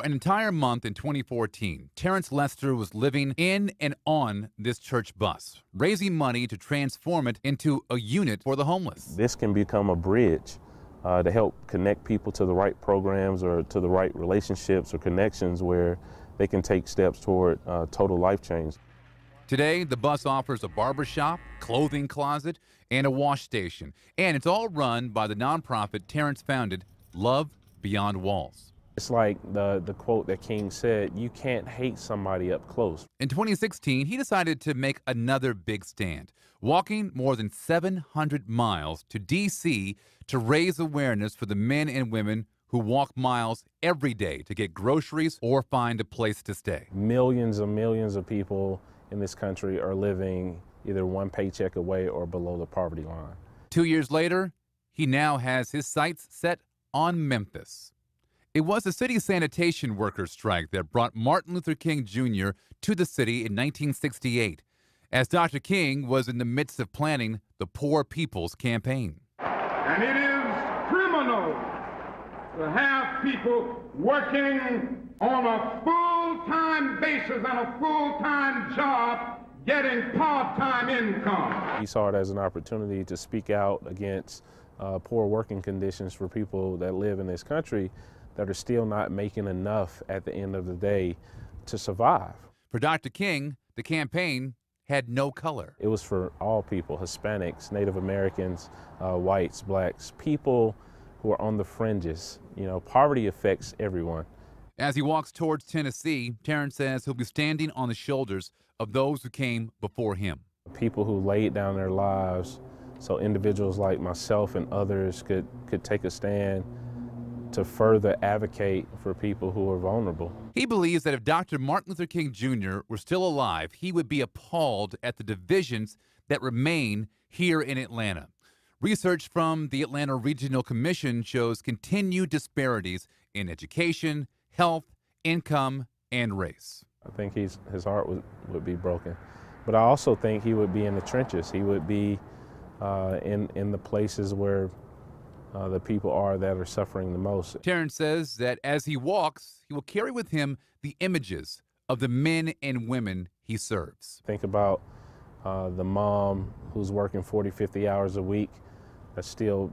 For an entire month in 2014, Terrence Lester was living in and on this church bus, raising money to transform it into a unit for the homeless. This can become a bridge to help connect people to the right programs or to the right relationships or connections where they can take steps toward total life change. Today, the bus offers a barbershop, clothing closet, and a wash station. And it's all run by the nonprofit Terrence founded, Love Beyond Walls. It's like the quote that King said, you can't hate somebody up close. In 2016, he decided to make another big stand, walking more than 700 miles to D.C. to raise awareness for the men and women who walk miles every day to get groceries or find a place to stay. Millions and millions of people in this country are living either one paycheck away or below the poverty line. 2 years later, he now has his sights set on Memphis. It was a city sanitation workers' strike that brought Martin Luther King Jr. to the city in 1968, as Dr. King was in the midst of planning the Poor People's Campaign. And it is criminal to have people working on a full-time basis and a full-time job getting part-time income. He saw it as an opportunity to speak out against poor working conditions for people that live in this country that are still not making enough at the end of the day to survive. For Dr. King, the campaign had no color. It was for all people, Hispanics, Native Americans, whites, blacks, people who are on the fringes. You know, poverty affects everyone. As he walks towards Tennessee, Terrence says he'll be standing on the shoulders of those who came before him. People who laid down their lives so individuals like myself and others could take a stand to further advocate for people who are vulnerable. He believes that if Dr. Martin Luther King Jr. were still alive, he would be appalled at the divisions that remain here in Atlanta. Research from the Atlanta Regional Commission shows continued disparities in education, health, income, and race. I think his heart would be broken. But I also think he would be in the trenches. He would be in the places where the people are that are suffering the most. Terrence says that as he walks, he will carry with him the images of the men and women he serves. Think about the mom who's working 40, 50 hours a week that's still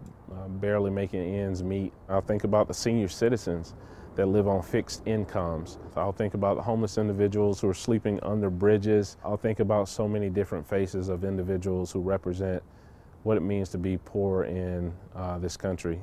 barely making ends meet. I'll think about the senior citizens that live on fixed incomes. I'll think about the homeless individuals who are sleeping under bridges. I'll think about so many different faces of individuals who represent what it means to be poor in this country.